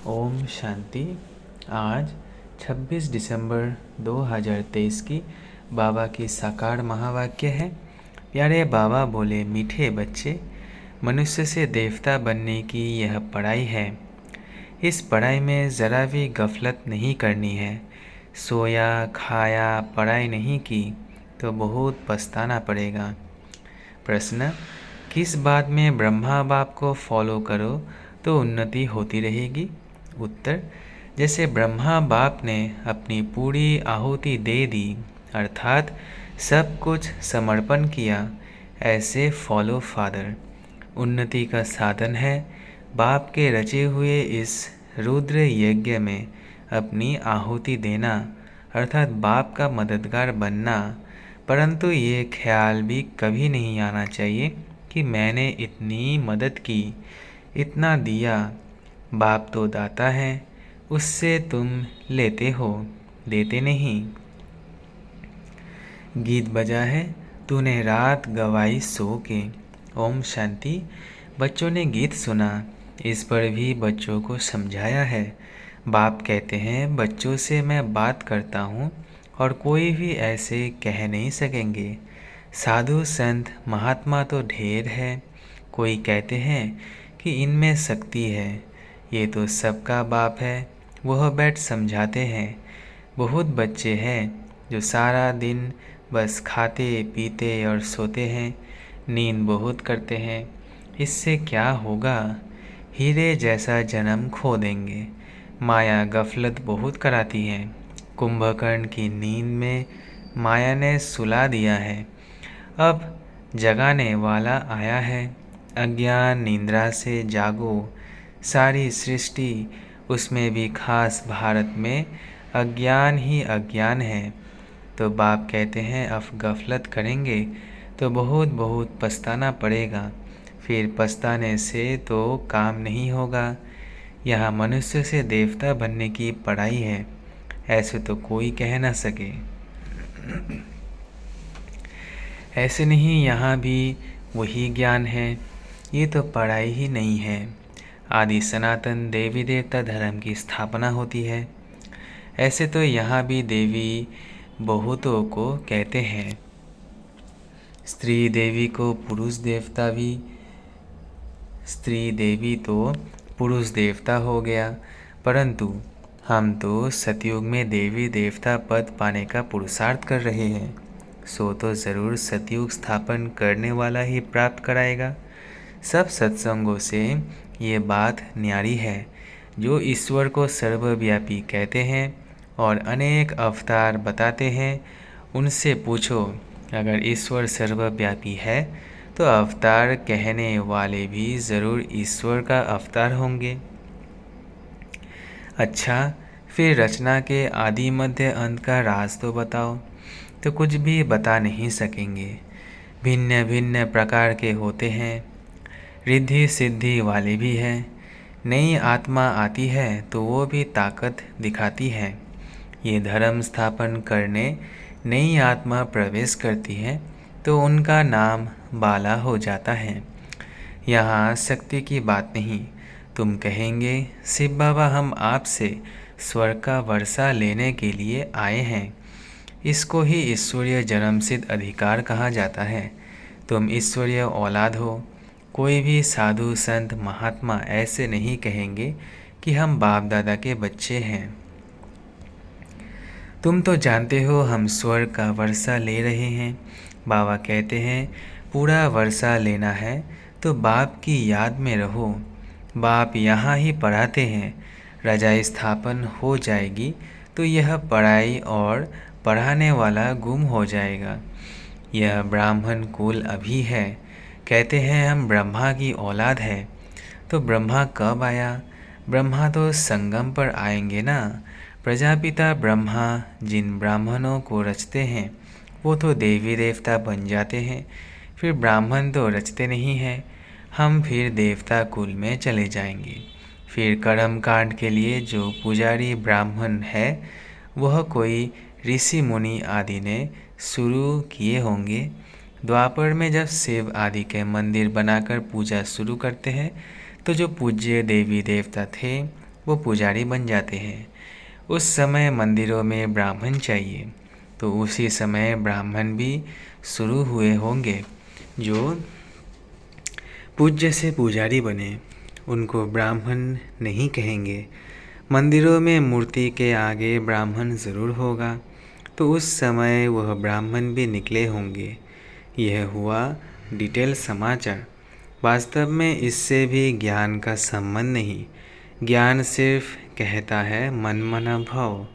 ओम शांति। आज 26 दिसंबर 2023 की बाबा की साकार महावाक्य है। प्यारे बाबा बोले, मीठे बच्चे, मनुष्य से देवता बनने की यह पढ़ाई है। इस पढ़ाई में ज़रा भी गफलत नहीं करनी है। सोया खाया पढ़ाई नहीं की तो बहुत पछताना पड़ेगा। प्रश्न, किस बात में ब्रह्मा बाप को फॉलो करो तो उन्नति होती रहेगी? उत्तर, जैसे ब्रह्मा बाप ने अपनी पूरी आहुति दे दी अर्थात सब कुछ समर्पण किया, ऐसे फॉलो फादर उन्नति का साधन है। बाप के रचे हुए इस रुद्र यज्ञ में अपनी आहुति देना अर्थात बाप का मददगार बनना। परंतु ये ख्याल भी कभी नहीं आना चाहिए कि मैंने इतनी मदद की, इतना दिया। बाप तो दाता है, उससे तुम लेते हो, देते नहीं। गीत बजा है, तूने रात गवाई सो के। ओम शांति। बच्चों ने गीत सुना, इस पर भी बच्चों को समझाया है। बाप कहते हैं, बच्चों से मैं बात करता हूँ और कोई भी ऐसे कह नहीं सकेंगे। साधु संत महात्मा तो ढेर है। कोई कहते हैं कि इनमें शक्ति है, ये तो सबका बाप है, वह बैठ समझाते हैं। बहुत बच्चे हैं जो सारा दिन बस खाते पीते और सोते हैं, नींद बहुत करते हैं। इससे क्या होगा? हीरे जैसा जन्म खो देंगे। माया गफलत बहुत कराती है। कुंभकर्ण की नींद में माया ने सुला दिया है। अब जगाने वाला आया है। अज्ञान निद्रा से जागो। सारी सृष्टि, उसमें भी खास भारत में अज्ञान ही अज्ञान है। तो बाप कहते हैं, अब गफलत करेंगे तो बहुत बहुत पछताना पड़ेगा। फिर पछताने से तो काम नहीं होगा। यहाँ मनुष्य से देवता बनने की पढ़ाई है, ऐसे तो कोई कह ना सके। ऐसे नहीं, यहाँ भी वही ज्ञान है। ये तो पढ़ाई ही नहीं है। आदि सनातन देवी देवता धर्म की स्थापना होती है। ऐसे तो यहाँ भी देवी बहुतों को कहते हैं। स्त्री देवी को पुरुष देवता भी, स्त्री देवी तो पुरुष देवता हो गया। परंतु हम तो सतयुग में देवी देवता पद पाने का पुरुषार्थ कर रहे हैं, सो तो ज़रूर सतयुग स्थापन करने वाला ही प्राप्त कराएगा। सब सत्संगों से ये बात न्यारी है। जो ईश्वर को सर्वव्यापी कहते हैं और अनेक अवतार बताते हैं, उनसे पूछो, अगर ईश्वर सर्वव्यापी है तो अवतार कहने वाले भी ज़रूर ईश्वर का अवतार होंगे। अच्छा, फिर रचना के आदि मध्य अंत का राज तो बताओ। तो कुछ भी बता नहीं सकेंगे। भिन्न भिन्न प्रकार के होते हैं, रिद्धि सिद्धि वाले भी हैं। नई आत्मा आती है तो वो भी ताकत दिखाती है। ये धर्म स्थापन करने नई आत्मा प्रवेश करती है तो उनका नाम बाला हो जाता है। यहाँ शक्ति की बात नहीं। तुम कहेंगे, शिव बाबा हम आपसे स्वर्ग का वर्षा लेने के लिए आए हैं। इसको ही ईश्वरीय जन्मसिद्ध अधिकार कहा जाता है। तुम ईश्वरीय औलाद हो। कोई भी साधु संत महात्मा ऐसे नहीं कहेंगे कि हम बाप दादा के बच्चे हैं। तुम तो जानते हो हम स्वर्ग का वर्षा ले रहे हैं। बाबा कहते हैं, पूरा वर्षा लेना है तो बाप की याद में रहो। बाप यहाँ ही पढ़ाते हैं। रजा स्थापन हो जाएगी तो यह पढ़ाई और पढ़ाने वाला गुम हो जाएगा। यह ब्राह्मण कुल अभी है। कहते हैं हम ब्रह्मा की औलाद है। तो ब्रह्मा कब आया? ब्रह्मा तो संगम पर आएंगे ना। प्रजापिता ब्रह्मा जिन ब्राह्मणों को रचते हैं वो तो देवी देवता बन जाते हैं। फिर ब्राह्मण तो रचते नहीं हैं। हम फिर देवता कुल में चले जाएंगे। फिर कर्म कांड के लिए जो पुजारी ब्राह्मण है वह कोई ऋषि मुनि आदि ने शुरू किए होंगे। द्वापर में जब शिव आदि के मंदिर बनाकर पूजा शुरू करते हैं तो जो पूज्य देवी देवता थे वो पुजारी बन जाते हैं। उस समय मंदिरों में ब्राह्मण चाहिए, तो उसी समय ब्राह्मण भी शुरू हुए होंगे। जो पूज्य से पुजारी बने उनको ब्राह्मण नहीं कहेंगे। मंदिरों में मूर्ति के आगे ब्राह्मण ज़रूर होगा, तो उस समय वह ब्राह्मण भी निकले होंगे। यह हुआ डिटेल समाचार। वास्तव में इससे भी ज्ञान का संबंध नहीं। ज्ञान सिर्फ कहता है मन मना भाव।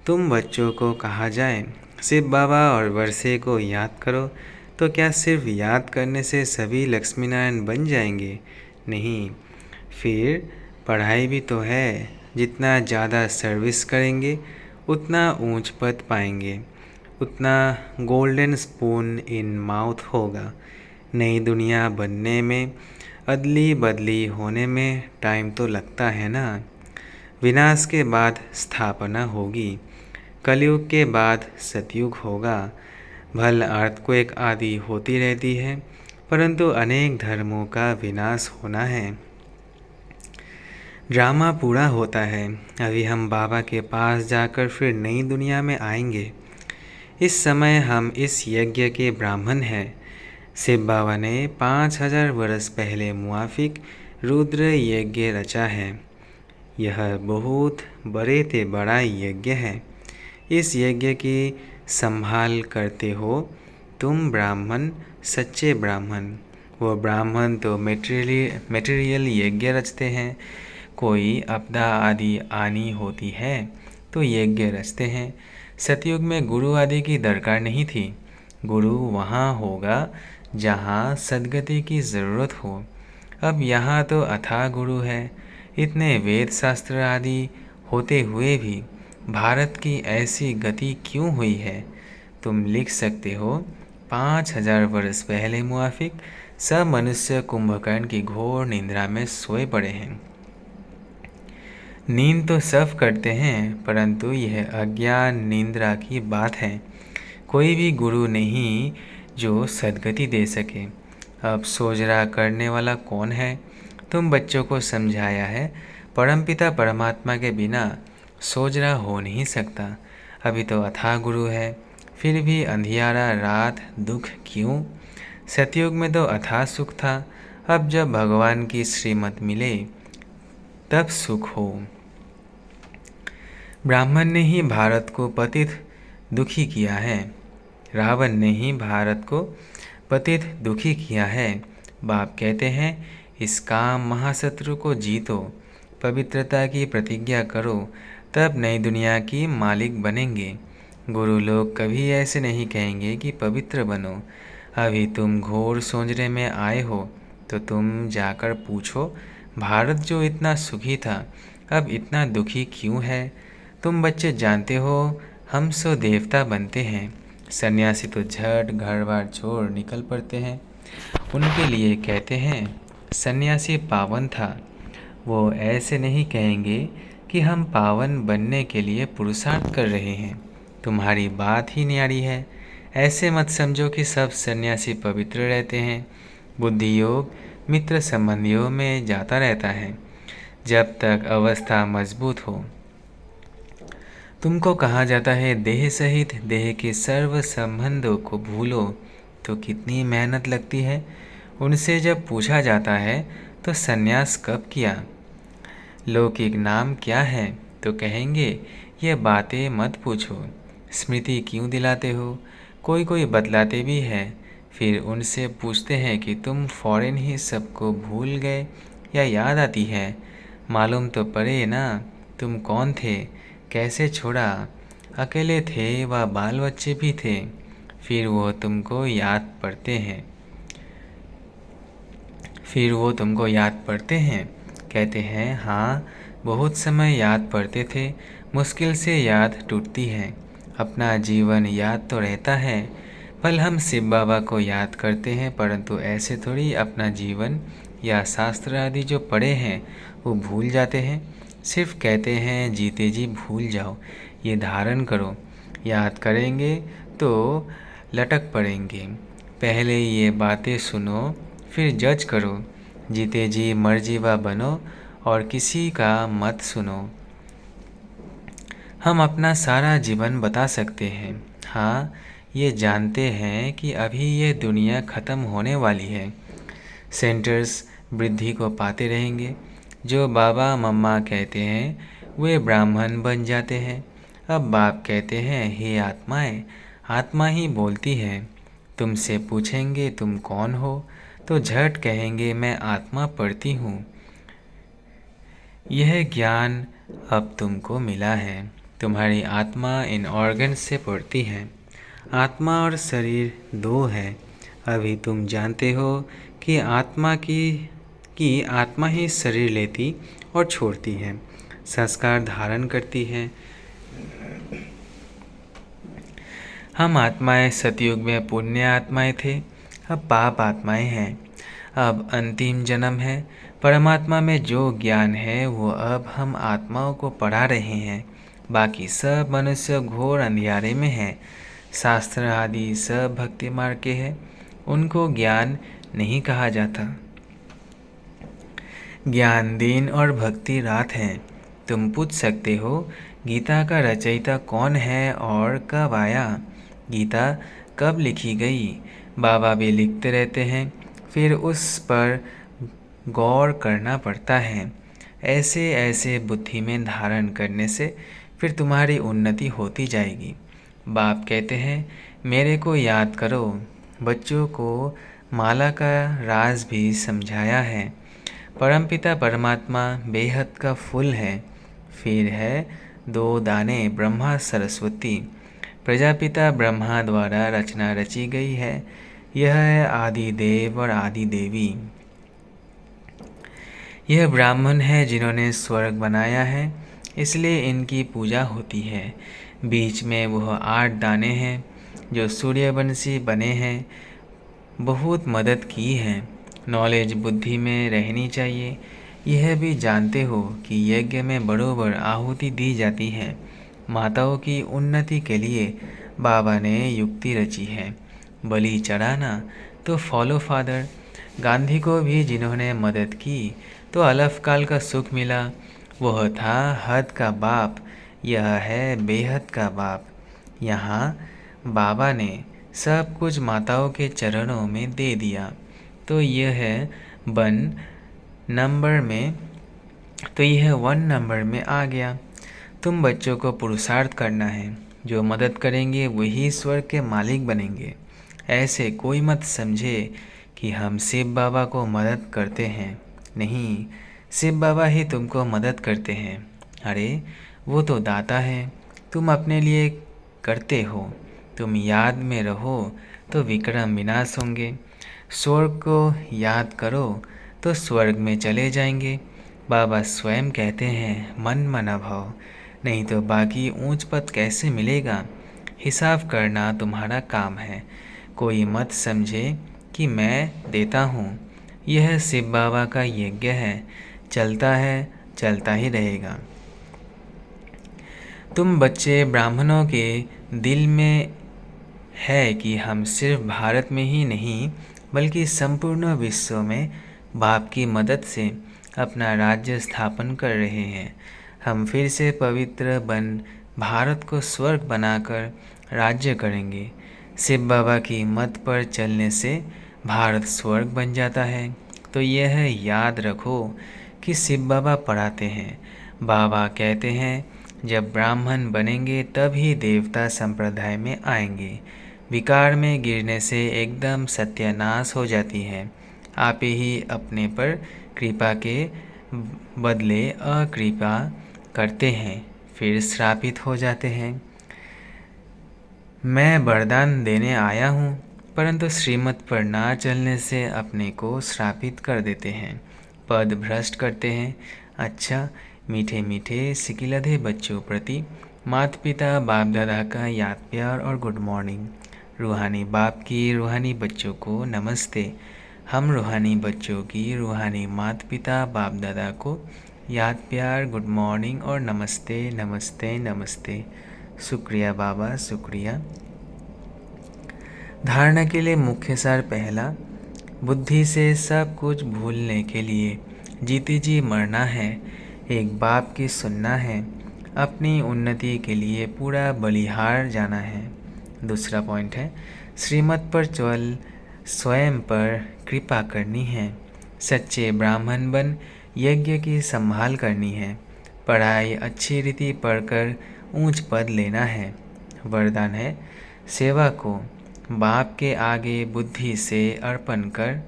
तुम बच्चों को कहा जाए शिव बाबा और वर्षे को याद करो, तो क्या सिर्फ याद करने से सभी लक्ष्मी नारायण बन जाएंगे? नहीं, फिर पढ़ाई भी तो है। जितना ज़्यादा सर्विस करेंगे उतना ऊंच पद पाएंगे, उतना गोल्डन स्पून इन माउथ होगा। नई दुनिया बनने में, अदली बदली होने में टाइम तो लगता है ना। विनाश के बाद स्थापना होगी, कलयुग के बाद सतयुग होगा। भल अर्थक्वेक आदि होती रहती है, परंतु अनेक धर्मों का विनाश होना है। ड्रामा पूरा होता है। अभी हम बाबा के पास जाकर फिर नई दुनिया में आएंगे। इस समय हम इस यज्ञ के ब्राह्मण हैं। शिव बाबा ने 5000 वर्ष पहले मुआफिक रुद्र यज्ञ रचा है। यह बहुत बड़े ते बड़ा यज्ञ है। इस यज्ञ की संभाल करते हो तुम ब्राह्मण, सच्चे ब्राह्मण। वो ब्राह्मण तो मेटेरियल यज्ञ रचते हैं। कोई आपदा आदि आनी होती है तो यज्ञ रचते हैं। सतयुग में गुरु आदि की दरकार नहीं थी। गुरु वहाँ होगा जहाँ सद्गति की ज़रूरत हो। अब यहाँ तो अथाह गुरु है। इतने वेद शास्त्र आदि होते हुए भी भारत की ऐसी गति क्यों हुई है? तुम लिख सकते हो 5000 वर्ष पहले मुआफिक सब मनुष्य कुंभकर्ण की घोर निद्रा में सोए पड़े हैं। नींद तो सब करते हैं, परंतु यह अज्ञान निद्रा की बात है। कोई भी गुरु नहीं जो सद्गति दे सके। अब सोजरा करने वाला कौन है? तुम बच्चों को समझाया है परमपिता परमात्मा के बिना सोजरा हो नहीं सकता। अभी तो अथाह गुरु है, फिर भी अंधियारा रात दुख क्यों? सतयुग में तो अथाह सुख था। अब जब भगवान की श्रीमत मिले तब सुख हो। ब्राह्मण ने ही भारत को पतित दुखी किया है। रावण ने ही भारत को पतित दुखी किया है। बाप कहते हैं इस काम महाशत्रु को जीतो, पवित्रता की प्रतिज्ञा करो, तब नई दुनिया की मालिक बनेंगे। गुरु लोग कभी ऐसे नहीं कहेंगे कि पवित्र बनो। अभी तुम घोर सोंजरे में आए हो, तो तुम जाकर पूछो भारत जो इतना सुखी था अब इतना दुखी क्यों है? तुम बच्चे जानते हो हम सो देवता बनते हैं। सन्यासी तो झट घर बार छोड़ निकल पड़ते हैं। उनके लिए कहते हैं सन्यासी पावन था। वो ऐसे नहीं कहेंगे कि हम पावन बनने के लिए पुरुषार्थ कर रहे हैं। तुम्हारी बात ही न्यारी है। ऐसे मत समझो कि सब सन्यासी पवित्र रहते हैं। बुद्धि योग मित्र संबंधियों में जाता रहता है जब तक अवस्था मजबूत हो। तुमको कहा जाता है देह सहित देह के सर्व संबंधों को भूलो, तो कितनी मेहनत लगती है। उनसे जब पूछा जाता है तो सन्यास कब किया, लौकिक नाम क्या है, तो कहेंगे ये बातें मत पूछो। स्मृति क्यों दिलाते हो? कोई कोई बतलाते भी है। फिर उनसे पूछते हैं कि तुम फौरन ही सबको भूल गए या याद आती है? मालूम तो पड़े ना तुम कौन थे, कैसे छोड़ा। अकेले थे व बाल बच्चे भी थे, फिर वो तुमको याद पड़ते हैं। कहते हैं हाँ, बहुत समय याद पड़ते थे, मुश्किल से याद टूटती है। अपना जीवन याद तो रहता है। भल हम शिव बाबा को याद करते हैं, परंतु ऐसे थोड़ी अपना जीवन या शास्त्र आदि जो पढ़े हैं वो भूल जाते हैं। सिर्फ कहते हैं जीते जी भूल जाओ, ये धारण करो। याद करेंगे तो लटक पड़ेंगे। पहले ये बातें सुनो, फिर जज करो। जीते जी मर्जी व बनो और किसी का मत सुनो। हम अपना सारा जीवन बता सकते हैं, हाँ ये जानते हैं कि अभी ये दुनिया ख़त्म होने वाली है। सेंटर्स वृद्धि को पाते रहेंगे। जो बाबा मम्मा कहते हैं वे ब्राह्मण बन जाते हैं। अब बाप कहते हैं, हे आत्माएं, आत्मा ही बोलती है। तुमसे पूछेंगे तुम कौन हो, तो झट कहेंगे मैं आत्मा पढ़ती हूँ। यह ज्ञान अब तुमको मिला है। तुम्हारी आत्मा इन ऑर्गन से पढ़ती है। आत्मा और शरीर दो है। अभी तुम जानते हो कि आत्मा ही शरीर लेती और छोड़ती है, संस्कार धारण करती है। हम आत्माएं सतयुग में पुण्य आत्माएं थे, अब पाप आत्माएं हैं। अब अंतिम जन्म है। परमात्मा में जो ज्ञान है वो अब हम आत्माओं को पढ़ा रहे हैं। बाकी सब मनुष्य घोर अंधियारे में है। शास्त्र आदि सब भक्ति मार्ग के हैं, उनको ज्ञान नहीं कहा जाता। ज्ञान दिन और भक्ति रात है। तुम पूछ सकते हो गीता का रचयिता कौन है और कब आया, गीता कब लिखी गई। बाबा भी लिखते रहते हैं, फिर उस पर गौर करना पड़ता है। ऐसे ऐसे बुद्धि में धारण करने से फिर तुम्हारी उन्नति होती जाएगी। बाप कहते हैं, मेरे को याद करो। बच्चों को माला का राज भी समझाया है। परमपिता परमात्मा बेहद का फूल है। फिर है 2 दाने ब्रह्मा सरस्वती। प्रजापिता ब्रह्मा द्वारा रचना रची गई है। यह है आदि देव और आदि देवी। यह ब्राह्मण है जिन्होंने स्वर्ग बनाया है, इसलिए इनकी पूजा होती है। बीच में वह 8 दाने हैं जो सूर्यवंशी बने हैं, बहुत मदद की है। नॉलेज बुद्धि में रहनी चाहिए। यह भी जानते हो कि यज्ञ में बरोबर आहुति दी जाती है। माताओं की उन्नति के लिए बाबा ने युक्ति रची है। बलि चढ़ाना तो फॉलो फादर। गांधी को भी जिन्होंने मदद की तो अलफकाल का सुख मिला। वह था हद का बाप, यह है बेहद का बाप। यहाँ बाबा ने सब कुछ माताओं के चरणों में दे दिया। तो यह है 1 नंबर में आ गया। तुम बच्चों को पुरुषार्थ करना है। जो मदद करेंगे वही स्वर्ग के मालिक बनेंगे। ऐसे कोई मत समझे कि हम शिव बाबा को मदद करते हैं। नहीं, शिव बाबा ही तुमको मदद करते हैं। अरे वो तो दाता है, तुम अपने लिए करते हो। तुम याद में रहो तो विक्रम विनाश होंगे। स्वर्ग को याद करो तो स्वर्ग में चले जाएंगे। बाबा स्वयं कहते हैं मन मना भाव, नहीं तो बाकी ऊंच पद कैसे मिलेगा। हिसाब करना तुम्हारा काम है। कोई मत समझे कि मैं देता हूँ। यह शिव बाबा का यज्ञ है, चलता है, चलता ही रहेगा। तुम बच्चे ब्राह्मणों के दिल में है कि हम सिर्फ भारत में ही नहीं बल्कि संपूर्ण विश्व में बाप की मदद से अपना राज्य स्थापन कर रहे हैं। हम फिर से पवित्र बन भारत को स्वर्ग बनाकर राज्य करेंगे। शिव बाबा की मत पर चलने से भारत स्वर्ग बन जाता है। तो यह याद रखो कि शिव बाबा पढ़ाते हैं। बाबा कहते हैं जब ब्राह्मण बनेंगे तभी देवता संप्रदाय में आएंगे। विकार में गिरने से एकदम सत्यानाश हो जाती है। आप ही अपने पर कृपा के बदले अकृपा करते हैं, फिर श्रापित हो जाते हैं। मैं वरदान देने आया हूँ, परंतु श्रीमत पर ना चलने से अपने को श्रापित कर देते हैं, पद भ्रष्ट करते हैं। अच्छा, मीठे मीठे सिकिलधे बच्चों प्रति माता पिता बाप दादा का याद प्यार और गुड मॉर्निंग। रूहानी बाप की रूहानी बच्चों को नमस्ते। हम रूहानी बच्चों की रूहानी माता पिता बाप दादा को याद प्यार, गुड मॉर्निंग और नमस्ते नमस्ते नमस्ते। शुक्रिया बाबा, शुक्रिया। धारणा के लिए मुख्य सार पहला, बुद्धि से सब कुछ भूलने के लिए जीते जी मरना है, एक बाप की सुनना है, अपनी उन्नति के लिए पूरा बलिहार जाना है। दूसरा पॉइंट है, श्रीमत पर चल, स्वयं पर कृपा करनी है, सच्चे ब्राह्मण बन यज्ञ की संभाल करनी है, पढ़ाई अच्छी रीति पढ़कर ऊंच पद लेना है। वरदान है, सेवा को बाप के आगे बुद्धि से अर्पण कर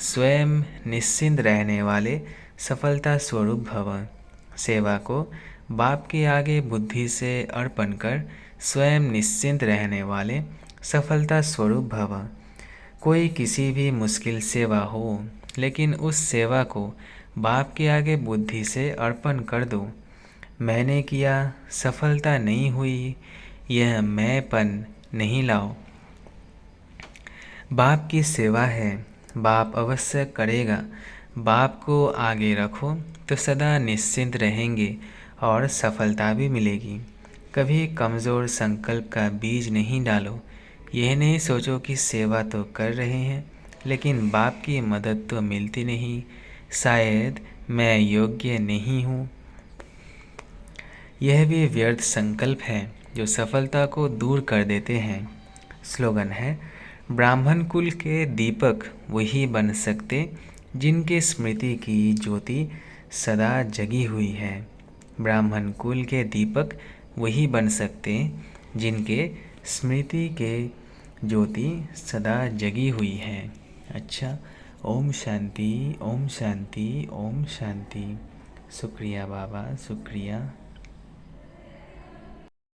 स्वयं निश्चिंत रहने वाले सफलता स्वरूप भव। सेवा को बाप के आगे बुद्धि से अर्पण कर स्वयं निश्चिंत रहने वाले सफलता स्वरूप भव। कोई किसी भी मुश्किल सेवा हो, लेकिन उस सेवा को बाप के आगे बुद्धि से अर्पण कर दो। मैंने किया, सफलता नहीं हुई, यह मैंपन नहीं लाओ। बाप की सेवा है, बाप अवश्य करेगा। बाप को आगे रखो तो सदा निश्चिंत रहेंगे और सफलता भी मिलेगी। कभी कमज़ोर संकल्प का बीज नहीं डालो। यह नहीं सोचो कि सेवा तो कर रहे हैं, लेकिन बाप की मदद तो मिलती नहीं, शायद मैं योग्य नहीं हूँ। यह भी व्यर्थ संकल्प है जो सफलता को दूर कर देते हैं। स्लोगन है, ब्राह्मण कुल के दीपक वही बन सकते जिनके स्मृति की ज्योति सदा जगी हुई है। ब्राह्मण कुल के दीपक वही बन सकते जिनके स्मृति के ज्योति सदा जगी हुई है। अच्छा, ओम शांति, ओम शांति, ओम शांति। शुक्रिया बाबा, शुक्रिया।